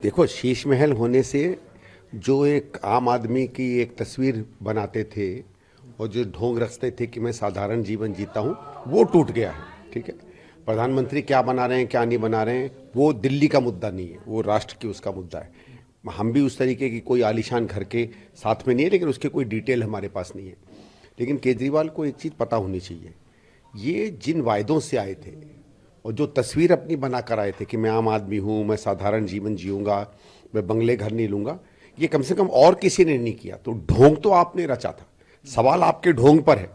देखो, शीश महल होने से जो एक आम आदमी की एक तस्वीर बनाते थे और जो ढोंग रखते थे कि मैं साधारण जीवन जीता हूँ, वो टूट गया है। ठीक है, प्रधानमंत्री क्या बना रहे हैं क्या नहीं बना रहे हैं वो दिल्ली का मुद्दा नहीं है, वो राष्ट्र की उसका मुद्दा है। हम भी उस तरीके की कोई आलीशान घर के साथ में नहीं है, लेकिन उसके कोई डिटेल हमारे पास नहीं है। लेकिन केजरीवाल को एक चीज़ पता होनी चाहिए, ये जिन वायदों से आए थे और जो तस्वीर अपनी बना कर आए थे कि मैं आम आदमी हूँ, मैं साधारण जीवन जीऊँगा, मैं बंगले घर नहीं लूँगा, ये कम से कम और किसी ने नहीं किया। तो ढोंग तो आपने रचा था, सवाल आपके ढोंग पर है,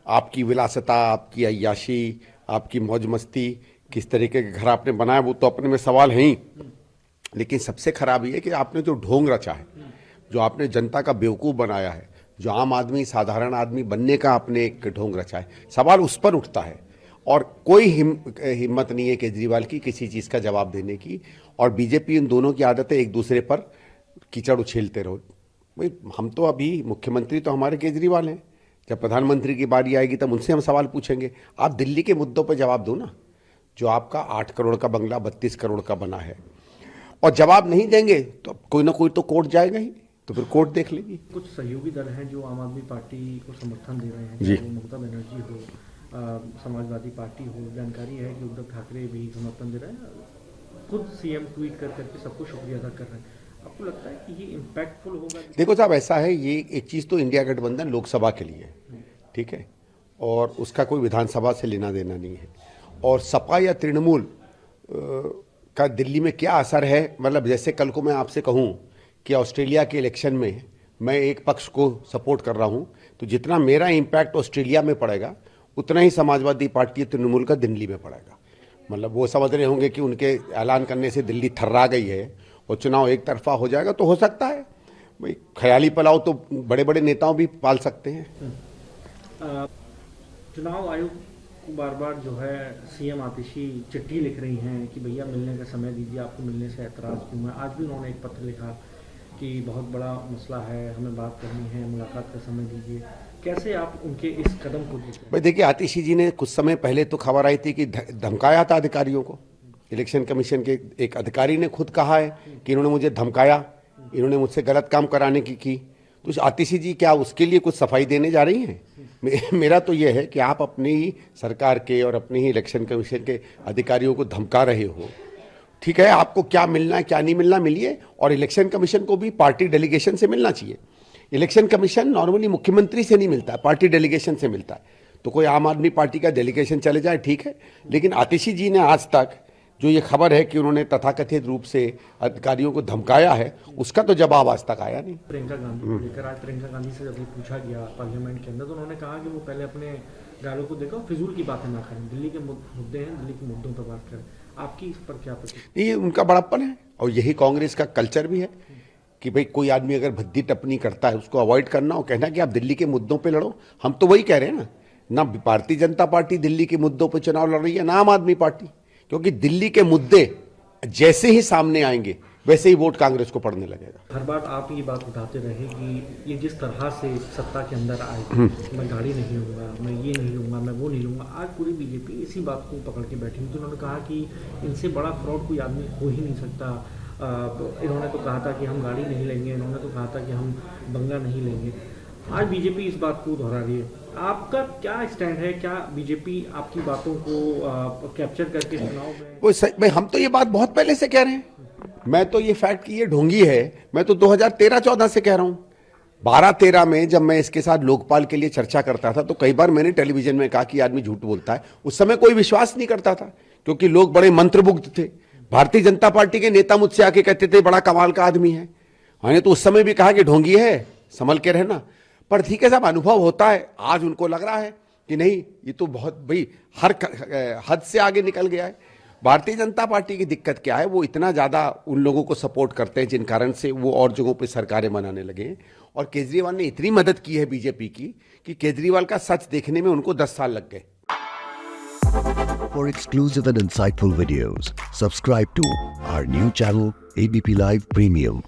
आपकी विलासिता, आपकी अय्याशी, आपकी मौज मस्ती, किस तरीके के घर आपने बनाया वो तो अपने में सवाल है ही। लेकिन सबसे खराब ये है कि आपने जो ढोंग रचा है, जो आपने जनता का बेवकूफ़ बनाया है, जो आम आदमी साधारण आदमी बनने का आपने एक ढोंग रचा है, सवाल उस पर उठता है। और कोई हिम्मत नहीं है केजरीवाल की किसी चीज़ का जवाब देने की। और बीजेपी इन दोनों की आदत है एक दूसरे पर कीचड़ उछेलते रहो। भाई, हम तो अभी मुख्यमंत्री तो हमारे केजरीवाल हैं, जब प्रधानमंत्री की बारी आएगी तब उनसे हम सवाल पूछेंगे। आप दिल्ली के मुद्दों पर जवाब दो ना, जो आपका 8 करोड़ का बंगला 32 करोड़ का बना है। और जवाब नहीं देंगे तो कोई ना कोई तो कोर्ट जाएगा ही, तो फिर कोर्ट देख लेगी। कुछ सहयोगी दल हैं जो आम आदमी पार्टी को समर्थन दे रहे हैं, जी। चाहे वो ममता बनर्जी हो, समाजवादी पार्टी हो। जानकारी है कि उद्धव ठाकरे भी समर्थन दे रहे हैं, खुद सीएम ट्वीट कर करके सबको शुक्रिया अदा कर रहे हैं। आपको लगता है कि ये इम्पैक्टफुल होगा? देखो साहब, ऐसा है, ये एक चीज़ तो इंडिया गठबंधन लोकसभा के लिए है, ठीक है, और उसका कोई विधानसभा से लेना देना नहीं है। और सपा या तृणमूल का दिल्ली में क्या असर है, मतलब जैसे कल को मैं आपसे कहूँ कि ऑस्ट्रेलिया के इलेक्शन में मैं एक पक्ष को सपोर्ट कर रहा हूँ, तो जितना मेरा इम्पैक्ट ऑस्ट्रेलिया में पड़ेगा उतना ही समाजवादी पार्टी तृणमूल का दिल्ली में पड़ेगा। मतलब वो समझ रहे होंगे कि उनके ऐलान करने से दिल्ली थर्रा गई है और चुनाव एक तरफा हो जाएगा, तो हो सकता है। भाई, ख्याली पुलाव तो बड़े बड़े नेताओं भी पाल सकते हैं। चुनाव आयोग को बार बार जो है सीएम आतिशी चिट्ठी लिख रही हैं कि भैया मिलने का समय दीजिए, आपको मिलने से ऐतराज़ क्यों है। आज भी उन्होंने एक पत्र लिखा कि बहुत बड़ा मसला है, हमें बात करनी है, मुलाकात का समय दीजिए। कैसे आप उनके इस कदम को देखते हैं? भाई देखिए, आतिशी जी ने कुछ समय पहले तो खबर आई थी कि धमकाया था अधिकारियों को। इलेक्शन कमीशन के एक अधिकारी ने खुद कहा है कि इन्होंने मुझे धमकाया, इन्होंने मुझसे गलत काम कराने की। तो आतिशी जी क्या उसके लिए कुछ सफाई देने जा रही हैं? मेरा तो यह है कि आप अपनी ही सरकार के और अपने ही इलेक्शन कमीशन के अधिकारियों को धमका रहे हो। ठीक है, आपको क्या मिलना है क्या नहीं मिलना मिलिए, और इलेक्शन कमीशन को भी पार्टी डेलीगेशन से मिलना चाहिए। इलेक्शन कमीशन नॉर्मली मुख्यमंत्री से नहीं मिलता है, पार्टी डेलीगेशन से मिलता है। तो कोई आम आदमी पार्टी का डेलीगेशन चले जाए, ठीक है, लेकिन आतिशी जी ने आज तक जो ये खबर है कि उन्होंने तथाकथित रूप से अधिकारियों को धमकाया है, उसका तो जवाब आज तक आया नहीं। प्रियंका गांधी को लेकर आज प्रियंका गांधी से जब पूछा गया पार्लियामेंट के अंदर, तो उन्होंने कहा कि वो पहले अपने गालों को देखो, फिजूल की बातें ना करें, दिल्ली के मुद्दे हैं, दिल्ली के मुद्दों पर बात करें। आपकी इस पर क्या प्रतिक्रिया? ये उनका बड़प्पन है और यही कांग्रेस का कल्चर भी है कि भाई कोई आदमी अगर भद्दी टप्पनी करता है उसको अवॉइड करना और कहना कि आप दिल्ली के मुद्दों पे लड़ो। हम तो वही कह रहे हैं ना भारतीय जनता पार्टी दिल्ली के मुद्दों पे चुनाव लड़ रही है, ना आम आदमी पार्टी। क्योंकि दिल्ली के मुद्दे जैसे ही सामने आएंगे वैसे ही वोट कांग्रेस को पड़ने लगेगा। हर बार आप ये बात उठाते रहे कि ये जिस तरह से सत्ता के अंदर आए, मैं गाड़ी नहीं लूँगा, मैं ये नहीं लूँगा, मैं वो नहीं लूँगा। आज पूरी बीजेपी इसी बात को पकड़ के बैठी हुई। तो उन्होंने कहा कि इनसे बड़ा फ्रॉड कोई आदमी हो ही नहीं सकता। इन्होंने तो कहा था कि हम गाड़ी नहीं लेंगे, इन्होंने तो कहा था कि हम बंगला नहीं लेंगे। आज बीजेपी इस बात को दोहरा रही है। आपका क्या स्टैंड है? क्या बीजेपी आपकी बातों को कैप्चर करके चुनाव में? वो भाई, हम तो ये बात बहुत पहले से कह रहे हैं। मैं तो ये फैक्ट कि ये ढोंगी है, मैं तो 2013-14 से कह रहा हूँ। 12-13 में जब मैं इसके साथ लोकपाल के लिए चर्चा करता था तो कई बार मैंने टेलीविजन में कहा कि आदमी झूठ बोलता है। उस समय कोई विश्वास नहीं करता था क्योंकि लोग बड़े मंत्रमुग्ध थे। भारतीय जनता पार्टी के नेता मुझसे आके कहते थे बड़ा कमाल का आदमी है। मैंने तो उस समय भी कहा कि ढोंगी है, संभल के रहना। पर ठीक है साहब, अनुभव होता है। आज उनको लग रहा है कि नहीं, ये तो बहुत भाई हर हद से आगे निकल गया है। भारतीय जनता पार्टी की दिक्कत क्या है, वो इतना ज़्यादा उन लोगों को सपोर्ट करते हैं जिन कारण से वो और जगहों पे सरकारें बनाने लगे। और केजरीवाल ने इतनी मदद की है बीजेपी की कि केजरीवाल का सच देखने में उनको 10 साल लग गए। For exclusive and insightful videos, subscribe to our new channel ABP Live Premium.